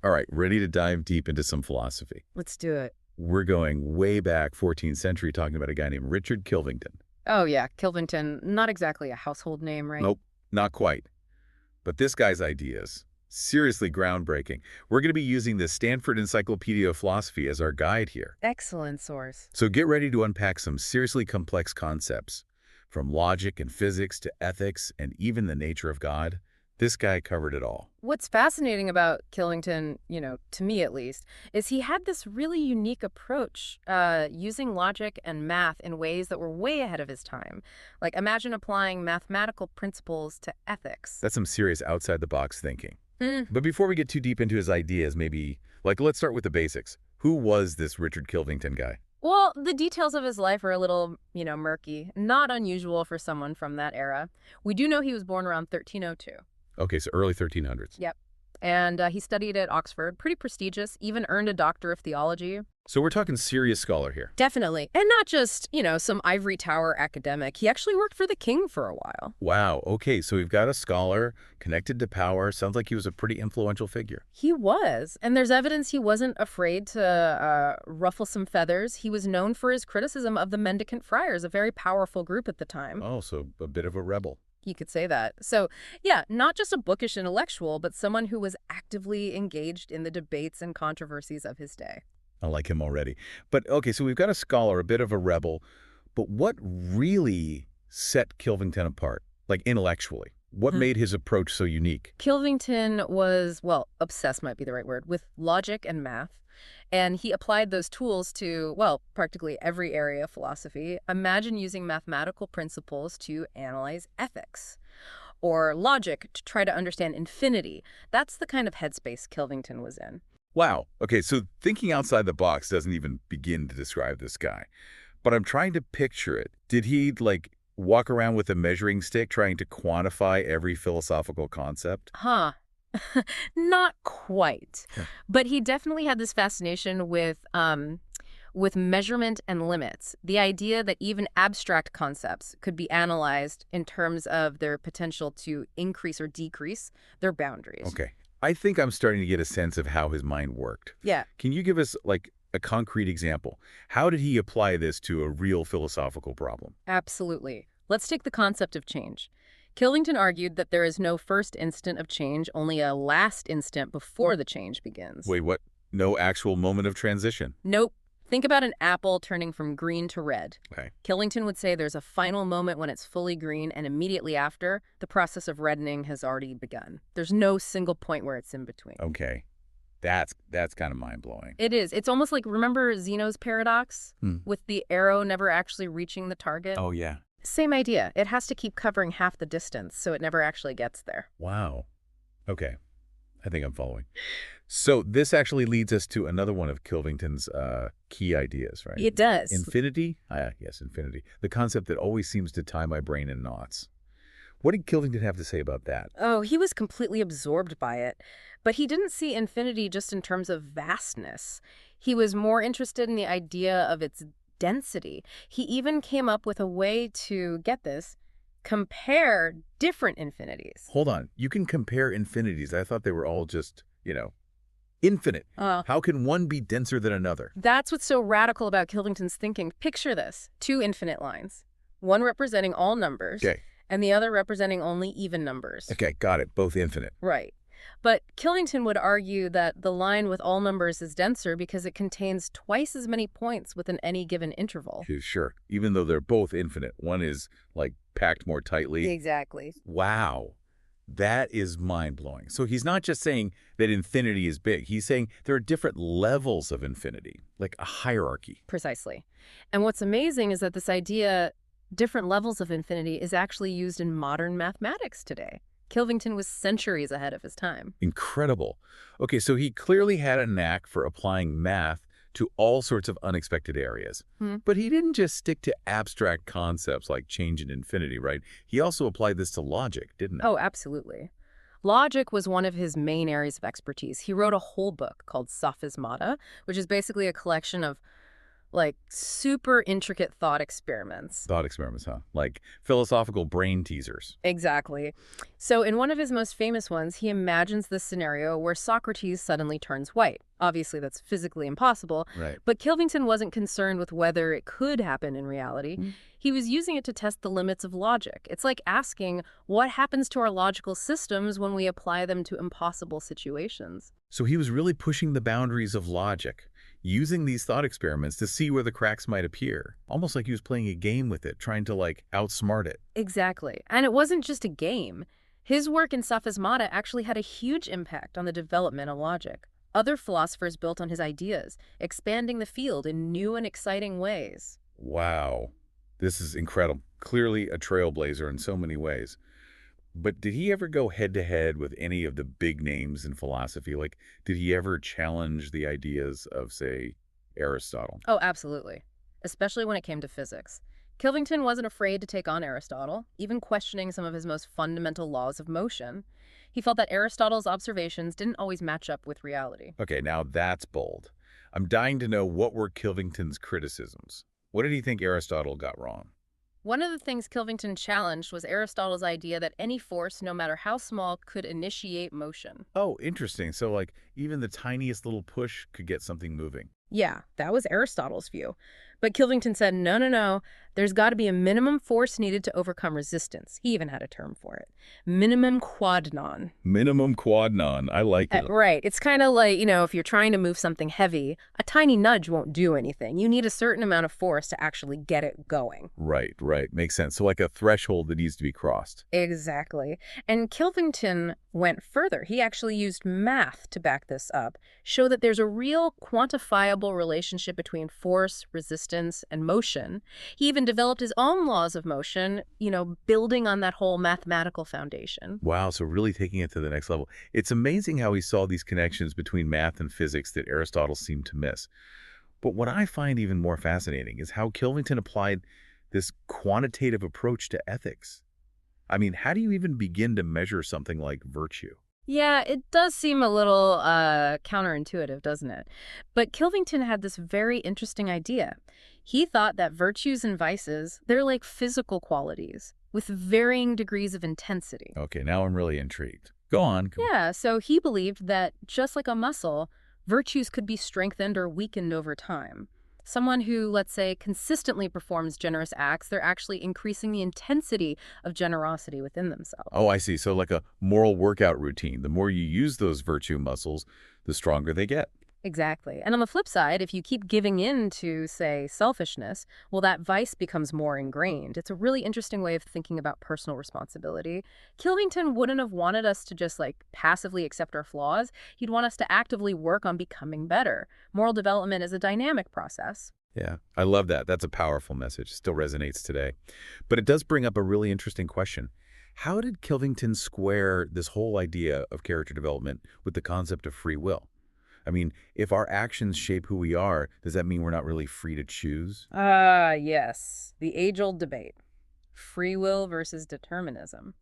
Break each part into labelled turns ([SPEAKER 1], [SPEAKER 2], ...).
[SPEAKER 1] All right, ready to dive deep into some philosophy.
[SPEAKER 2] Let's do it.
[SPEAKER 1] We're going way back 14th century talking about a guy named Richard Kilvington.
[SPEAKER 2] Oh, yeah, Kilvington. Not exactly a household name, right?
[SPEAKER 1] Nope, not quite. But this guy's ideas, seriously groundbreaking. We're going to be using the Stanford Encyclopedia of Philosophy as our guide here.
[SPEAKER 2] Excellent source.
[SPEAKER 1] So get ready to unpack some seriously complex concepts. From logic and physics to ethics and even the nature of God, this guy covered it all.
[SPEAKER 2] What's fascinating about Kilvington, to me at least, is he had this really unique approach, using logic and math in ways that were way ahead of his time. Like, imagine applying mathematical principles to ethics.
[SPEAKER 1] That's some serious outside-the-box thinking.
[SPEAKER 2] Mm.
[SPEAKER 1] But before we get too deep into his ideas, let's start with the basics. Who was this Richard Kilvington guy?
[SPEAKER 2] Well, the details of his life are a little, murky. Not unusual for someone from that era. We do know he was born around 1302.
[SPEAKER 1] Okay, so early 1300s.
[SPEAKER 2] Yep. And he studied at Oxford, pretty prestigious, even earned a doctor of theology.
[SPEAKER 1] So we're talking serious scholar here.
[SPEAKER 2] Definitely. And not just, some ivory tower academic. He actually worked for the king for a while.
[SPEAKER 1] Wow, okay, so we've got a scholar connected to power. Sounds like he was a pretty influential figure.
[SPEAKER 2] He was. And there's evidence he wasn't afraid to ruffle some feathers. He was known for his criticism of the Mendicant Friars, a very powerful group at the time.
[SPEAKER 1] Oh, so a bit of a rebel.
[SPEAKER 2] You could say that. So, yeah, not just a bookish intellectual, but someone who was actively engaged in the debates and controversies of his day.
[SPEAKER 1] I like him already. But, okay, so we've got a scholar, a bit of a rebel. But what really set Kilvington apart, like intellectually? What made his approach so unique?
[SPEAKER 2] Kilvington was, well, obsessed might be the right word, with logic and math. And he applied those tools to, well, practically every area of philosophy. Imagine using mathematical principles to analyze ethics, or logic to try to understand infinity. That's the kind of headspace Kilvington was in.
[SPEAKER 1] Wow. Okay, so thinking outside the box doesn't even begin to describe this guy. But I'm trying to picture it. Did he, walk around with a measuring stick trying to quantify every philosophical concept?
[SPEAKER 2] Huh. Not quite.
[SPEAKER 1] Yeah.
[SPEAKER 2] But he definitely had this fascination with measurement and limits. The idea that even abstract concepts could be analyzed in terms of their potential to increase or decrease their boundaries.
[SPEAKER 1] Okay. I think I'm starting to get a sense of how his mind worked.
[SPEAKER 2] Yeah.
[SPEAKER 1] Can you give us, a concrete example? How did he apply this to a real philosophical problem?
[SPEAKER 2] Absolutely. Let's take the concept of change. Kilvington argued that there is no first instant of change, only a last instant before the change begins.
[SPEAKER 1] Wait, what? No actual moment of transition?
[SPEAKER 2] Nope. Think about an apple turning from green to red.
[SPEAKER 1] Okay.
[SPEAKER 2] Kilvington would say there's a final moment when it's fully green, and immediately after, the process of reddening has already begun. There's no single point where it's in between.
[SPEAKER 1] Okay. That's kind of mind-blowing.
[SPEAKER 2] It is. It's almost like, remember Zeno's paradox? With the arrow never actually reaching the target?
[SPEAKER 1] Oh, yeah.
[SPEAKER 2] Same idea. It has to keep covering half the distance, so it never actually gets there.
[SPEAKER 1] Wow. Okay. I think I'm following. So this actually leads us to another one of Kilvington's key ideas, right?
[SPEAKER 2] It does.
[SPEAKER 1] Infinity? Yes, infinity. The concept that always seems to tie my brain in knots. What did Kilvington have to say about that?
[SPEAKER 2] Oh, he was completely absorbed by it. But he didn't see infinity just in terms of vastness. He was more interested in the idea of its density. He even came up with a way to, get this, compare different infinities.
[SPEAKER 1] Hold on. You can compare infinities. I thought they were all just, infinite. How can one be denser than another?
[SPEAKER 2] That's what's so radical about Kilvington's thinking. Picture this. Two infinite lines. One representing all numbers.
[SPEAKER 1] Okay.
[SPEAKER 2] And the other representing only even numbers.
[SPEAKER 1] Okay, got it. Both infinite.
[SPEAKER 2] Right. But Kilvington would argue that the line with all numbers is denser because it contains twice as many points within any given interval.
[SPEAKER 1] Sure. Even though they're both infinite. One is, packed more tightly.
[SPEAKER 2] Exactly.
[SPEAKER 1] Wow. That is mind-blowing. So he's not just saying that infinity is big. He's saying there are different levels of infinity, like a hierarchy.
[SPEAKER 2] Precisely. And what's amazing is that this idea, different levels of infinity, is actually used in modern mathematics today. Kilvington was centuries ahead of his time.
[SPEAKER 1] Incredible. Okay, so he clearly had a knack for applying math to all sorts of unexpected areas. But he didn't just stick to abstract concepts like change and infinity, right? He also applied this to logic, didn't he?
[SPEAKER 2] Oh, absolutely. Logic was one of his main areas of expertise. He wrote a whole book called Sophismata, which is basically a collection of like super intricate thought experiments.
[SPEAKER 1] Thought experiments, huh? Like philosophical brain teasers.
[SPEAKER 2] Exactly. So in one of his most famous ones, he imagines this scenario where Socrates suddenly turns white. Obviously, that's physically impossible,
[SPEAKER 1] Right.
[SPEAKER 2] but Kilvington wasn't concerned with whether it could happen in reality. He was using it to test the limits of logic. It's like asking what happens to our logical systems when we apply them to impossible situations.
[SPEAKER 1] So he was really pushing the boundaries of logic, using these thought experiments to see where the cracks might appear. Almost like he was playing a game with it, trying to like outsmart it.
[SPEAKER 2] Exactly. And it wasn't just a game. His work in Sophismata actually had a huge impact on the development of logic. Other philosophers built on his ideas, expanding the field in new and exciting ways.
[SPEAKER 1] Wow. This is incredible. Clearly a trailblazer in so many ways. But did he ever go head to head with any of the big names in philosophy? Like, did he ever challenge the ideas of, say, Aristotle?
[SPEAKER 2] Oh, absolutely. Especially when it came to physics. Kilvington wasn't afraid to take on Aristotle, even questioning some of his most fundamental laws of motion. He felt that Aristotle's observations didn't always match up with reality.
[SPEAKER 1] Okay, now that's bold. I'm dying to know what were Kilvington's criticisms. What did he think Aristotle got wrong?
[SPEAKER 2] One of the things Kilvington challenged was Aristotle's idea that any force, no matter how small, could initiate motion.
[SPEAKER 1] Oh, interesting. So, like, even the tiniest little push could get something moving.
[SPEAKER 2] Yeah, that was Aristotle's view. But Kilvington said, no, no, no, there's got to be a minimum force needed to overcome resistance. He even had a term for it. Minimum quadnon.
[SPEAKER 1] Minimum quadnon. I like it.
[SPEAKER 2] Right. It's kind of like, if you're trying to move something heavy, a tiny nudge won't do anything. You need a certain amount of force to actually get it going.
[SPEAKER 1] Right, right. Makes sense. So like a threshold that needs to be crossed.
[SPEAKER 2] Exactly. And Kilvington went further. He actually used math to back this up, show that there's a real quantifiable relationship between force, resistance, and motion. He even developed his own laws of motion, building on that whole mathematical foundation.
[SPEAKER 1] Wow, so really taking it to the next level. It's amazing how he saw these connections between math and physics that Aristotle seemed to miss. But what I find even more fascinating is how Kilvington applied this quantitative approach to ethics. I mean, how do you even begin to measure something like virtue?
[SPEAKER 2] Yeah, it does seem a little counterintuitive, doesn't it? But Kilvington had this very interesting idea. He thought that virtues and vices, they're like physical qualities with varying degrees of intensity.
[SPEAKER 1] Okay, now I'm really intrigued. Go on.
[SPEAKER 2] Yeah, so he believed that just like a muscle, virtues could be strengthened or weakened over time. Someone who, let's say, consistently performs generous acts, they're actually increasing the intensity of generosity within themselves.
[SPEAKER 1] Oh, I see. So like a moral workout routine. The more you use those virtue muscles, the stronger they get.
[SPEAKER 2] Exactly. And on the flip side, if you keep giving in to, say, selfishness, well, that vice becomes more ingrained. It's a really interesting way of thinking about personal responsibility. Kilvington wouldn't have wanted us to just, passively accept our flaws. He'd want us to actively work on becoming better. Moral development is a dynamic process.
[SPEAKER 1] Yeah, I love that. That's a powerful message. Still resonates today. But it does bring up a really interesting question. How did Kilvington square this whole idea of character development with the concept of free will? I mean, if our actions shape who we are, does that mean we're not really free to choose?
[SPEAKER 2] Yes. The age-old debate. Free will versus determinism.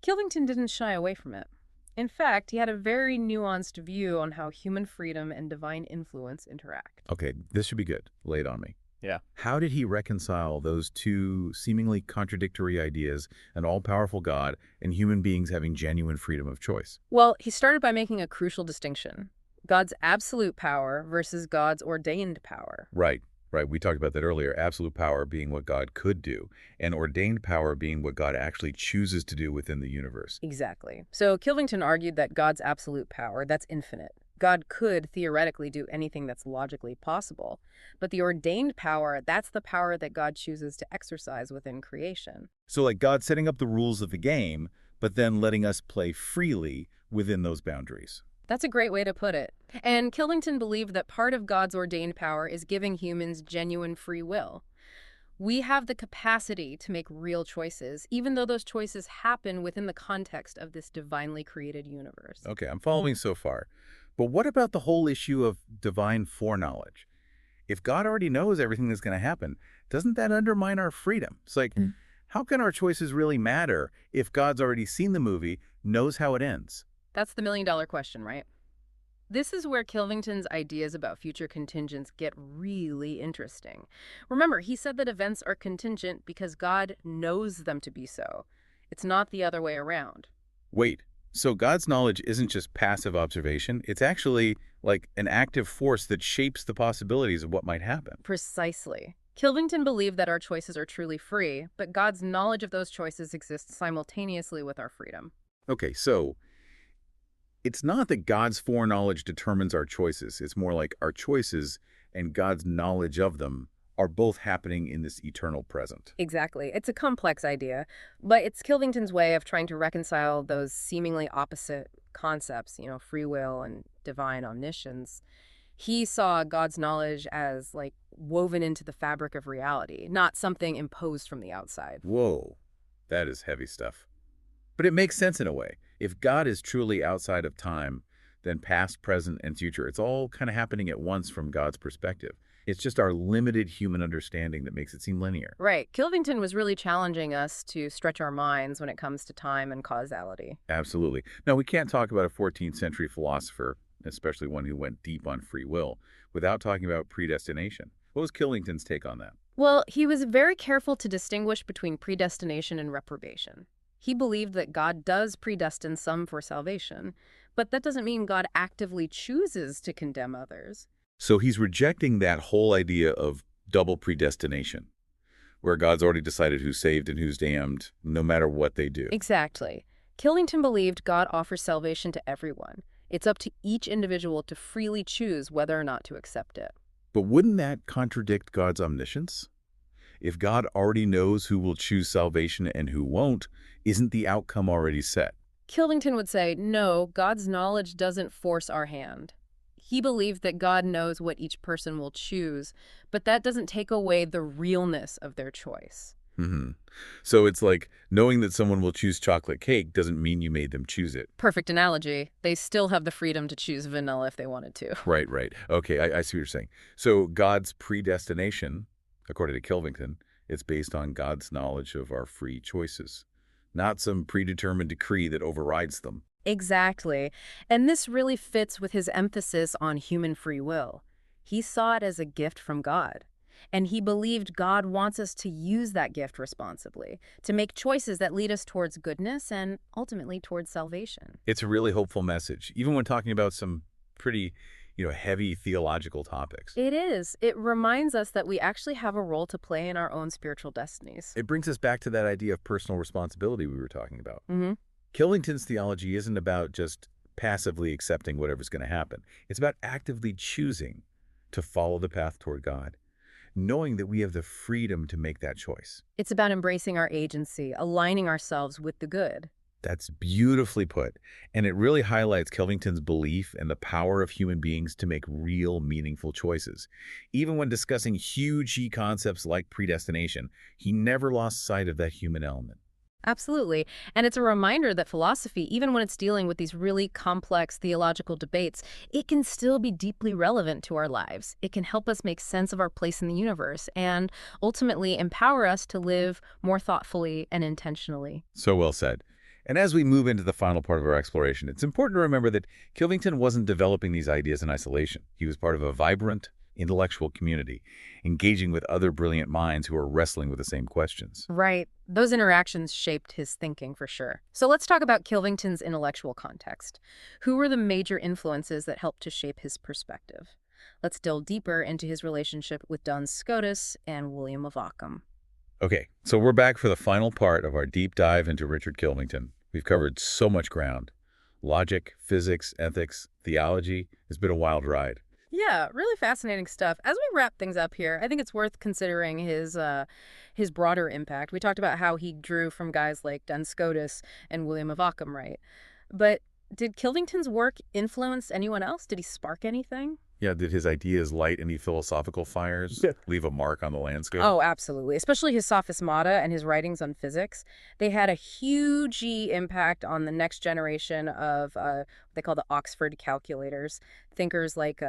[SPEAKER 2] Kilvington didn't shy away from it. In fact, he had a very nuanced view on how human freedom and divine influence interact.
[SPEAKER 1] Okay, this should be good. Lay it on me.
[SPEAKER 2] Yeah.
[SPEAKER 1] How did he reconcile those two seemingly contradictory ideas, an all-powerful God and human beings having genuine freedom of choice?
[SPEAKER 2] Well, he started by making a crucial distinction. God's absolute power versus God's ordained power.
[SPEAKER 1] Right, right. We talked about that earlier. Absolute power being what God could do, and ordained power being what God actually chooses to do within the universe.
[SPEAKER 2] Exactly. So Kilvington argued that God's absolute power, that's infinite. God could theoretically do anything that's logically possible. But the ordained power, that's the power that God chooses to exercise within creation.
[SPEAKER 1] So like God setting up the rules of the game, but then letting us play freely within those boundaries.
[SPEAKER 2] That's a great way to put it. And Kilvington believed that part of God's ordained power is giving humans genuine free will. We have the capacity to make real choices, even though those choices happen within the context of this divinely created universe.
[SPEAKER 1] Okay, I'm following so far. But what about the whole issue of divine foreknowledge? If God already knows everything that's going to happen, doesn't that undermine our freedom? It's like, how can our choices really matter if God's already seen the movie, knows how it ends?
[SPEAKER 2] That's the million-dollar question, right? This is where Kilvington's ideas about future contingents get really interesting. Remember, he said that events are contingent because God knows them to be so. It's not the other way around.
[SPEAKER 1] Wait, so God's knowledge isn't just passive observation, it's actually like an active force that shapes the possibilities of what might happen.
[SPEAKER 2] Precisely. Kilvington believed that our choices are truly free, but God's knowledge of those choices exists simultaneously with our freedom.
[SPEAKER 1] Okay, so it's not that God's foreknowledge determines our choices. It's more like our choices and God's knowledge of them are both happening in this eternal present.
[SPEAKER 2] Exactly. It's a complex idea, but it's Kilvington's way of trying to reconcile those seemingly opposite concepts, free will and divine omniscience. He saw God's knowledge as like woven into the fabric of reality, not something imposed from the outside.
[SPEAKER 1] Whoa, that is heavy stuff. But it makes sense in a way. If God is truly outside of time, then past, present, and future, it's all kind of happening at once from God's perspective. It's just our limited human understanding that makes it seem linear.
[SPEAKER 2] Right. Kilvington was really challenging us to stretch our minds when it comes to time and causality.
[SPEAKER 1] Absolutely. Now, we can't talk about a 14th century philosopher, especially one who went deep on free will, without talking about predestination. What was Killington's take on that?
[SPEAKER 2] Well, he was very careful to distinguish between predestination and reprobation. He believed that God does predestine some for salvation, but that doesn't mean God actively chooses to condemn others.
[SPEAKER 1] So he's rejecting that whole idea of double predestination, where God's already decided who's saved and who's damned, no matter what they do.
[SPEAKER 2] Exactly. Killington believed God offers salvation to everyone. It's up to each individual to freely choose whether or not to accept it.
[SPEAKER 1] But wouldn't that contradict God's omniscience? If God already knows who will choose salvation and who won't, isn't the outcome already set?
[SPEAKER 2] Killington would say, no, God's knowledge doesn't force our hand. He believed that God knows what each person will choose, but that doesn't take away the realness of their choice.
[SPEAKER 1] Mm-hmm. So it's like knowing that someone will choose chocolate cake doesn't mean you made them choose it.
[SPEAKER 2] Perfect analogy. They still have the freedom to choose vanilla if they wanted to.
[SPEAKER 1] Right, right. Okay, I see what you're saying. So God's predestination, according to Kilvington, it's based on God's knowledge of our free choices, not some predetermined decree that overrides them.
[SPEAKER 2] Exactly. And this really fits with his emphasis on human free will. He saw it as a gift from God. And he believed God wants us to use that gift responsibly, to make choices that lead us towards goodness and ultimately towards salvation.
[SPEAKER 1] It's a really hopeful message, even when talking about some pretty, heavy theological topics.
[SPEAKER 2] It is. It reminds us that we actually have a role to play in our own spiritual destinies.
[SPEAKER 1] It brings us back to that idea of personal responsibility we were talking about.
[SPEAKER 2] Mm-hmm.
[SPEAKER 1] Killington's theology isn't about just passively accepting whatever's going to happen. It's about actively choosing to follow the path toward God, knowing that we have the freedom to make that choice.
[SPEAKER 2] It's about embracing our agency, aligning ourselves with the good.
[SPEAKER 1] That's beautifully put, and it really highlights Kilvington's belief in the power of human beings to make real, meaningful choices. Even when discussing huge concepts like predestination, he never lost sight of that human element.
[SPEAKER 2] Absolutely. And it's a reminder that philosophy, even when it's dealing with these really complex theological debates, it can still be deeply relevant to our lives. It can help us make sense of our place in the universe and ultimately empower us to live more thoughtfully and intentionally.
[SPEAKER 1] So well said. And as we move into the final part of our exploration, it's important to remember that Kilvington wasn't developing these ideas in isolation. He was part of a vibrant, intellectual community, engaging with other brilliant minds who are wrestling with the same questions.
[SPEAKER 2] Right. Those interactions shaped his thinking for sure. So let's talk about Kilvington's intellectual context. Who were the major influences that helped to shape his perspective? Let's delve deeper into his relationship with Duns Scotus and William of Ockham.
[SPEAKER 1] Okay, so we're back for the final part of our deep dive into Richard Kilvington. We've covered so much ground. Logic, physics, ethics, theology. It's been a wild ride.
[SPEAKER 2] Yeah, really fascinating stuff. As we wrap things up here, I think it's worth considering his broader impact. We talked about how he drew from guys like Duns Scotus and William of Ockham, right? But did Kilvington's work influence anyone else? Did he spark anything?
[SPEAKER 1] Yeah, did his ideas light any philosophical fires, leave a mark on the landscape?
[SPEAKER 2] Oh, absolutely. Especially his Sophismata and his writings on physics. They had a huge impact on the next generation of what they call the Oxford calculators. Thinkers like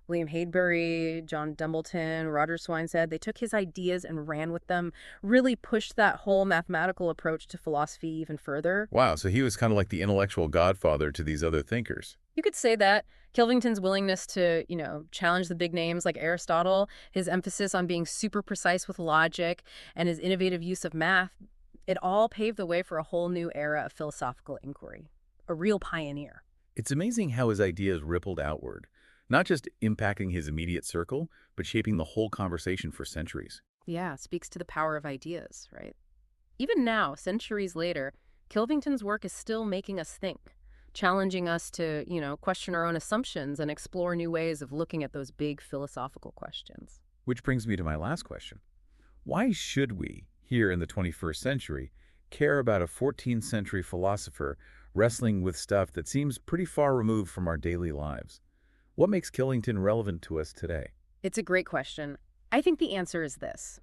[SPEAKER 2] William Hadebury, John Dumbleton, Roger Swineshead. They took his ideas and ran with them, really pushed that whole mathematical approach to philosophy even further.
[SPEAKER 1] Wow, so he was kind of like the intellectual godfather to these other thinkers.
[SPEAKER 2] You could say that Kilvington's willingness to, challenge the big names like Aristotle, his emphasis on being super precise with logic, and his innovative use of math, it all paved the way for a whole new era of philosophical inquiry. A real pioneer.
[SPEAKER 1] It's amazing how his ideas rippled outward, not just impacting his immediate circle, but shaping the whole conversation for centuries.
[SPEAKER 2] Yeah, speaks to the power of ideas, right? Even now, centuries later, Kilvington's work is still making us think, challenging us to, question our own assumptions and explore new ways of looking at those big philosophical questions.
[SPEAKER 1] Which brings me to my last question. Why should we, here in the 21st century, care about a 14th century philosopher wrestling with stuff that seems pretty far removed from our daily lives? What makes Killington relevant to us today?
[SPEAKER 2] It's a great question. I think the answer is this.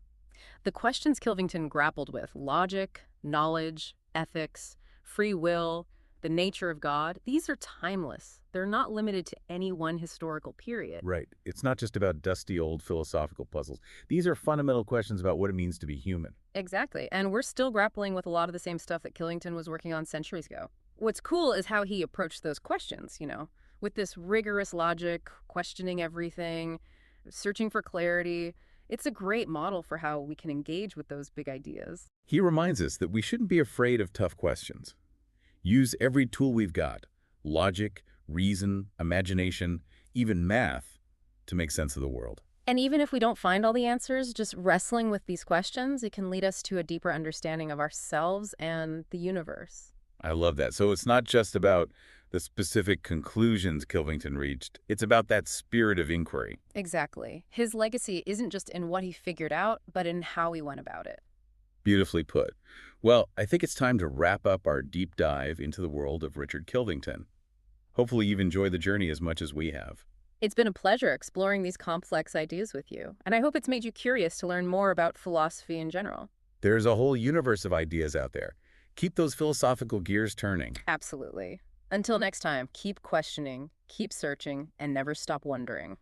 [SPEAKER 2] The questions Kilvington grappled with, logic, knowledge, ethics, free will, the nature of God, these are timeless. They're not limited to any one historical period.
[SPEAKER 1] Right. It's not just about dusty old philosophical puzzles. These are fundamental questions about what it means to be human.
[SPEAKER 2] Exactly. And we're still grappling with a lot of the same stuff that Killington was working on centuries ago. What's cool is how he approached those questions, with this rigorous logic, questioning everything, searching for clarity. It's a great model for how we can engage with those big ideas.
[SPEAKER 1] He reminds us that we shouldn't be afraid of tough questions. Use every tool we've got, logic, reason, imagination, even math, to make sense of the world.
[SPEAKER 2] And even if we don't find all the answers, just wrestling with these questions, it can lead us to a deeper understanding of ourselves and the universe.
[SPEAKER 1] I love that. So it's not just about the specific conclusions Kilvington reached. It's about that spirit of inquiry.
[SPEAKER 2] Exactly. His legacy isn't just in what he figured out, but in how he went about it.
[SPEAKER 1] Beautifully put. Well, I think it's time to wrap up our deep dive into the world of Richard Kilvington. Hopefully you've enjoyed the journey as much as we have.
[SPEAKER 2] It's been a pleasure exploring these complex ideas with you, and I hope it's made you curious to learn more about philosophy in general.
[SPEAKER 1] There's a whole universe of ideas out there. Keep those philosophical gears turning.
[SPEAKER 2] Absolutely. Until next time, keep questioning, keep searching, and never stop wondering.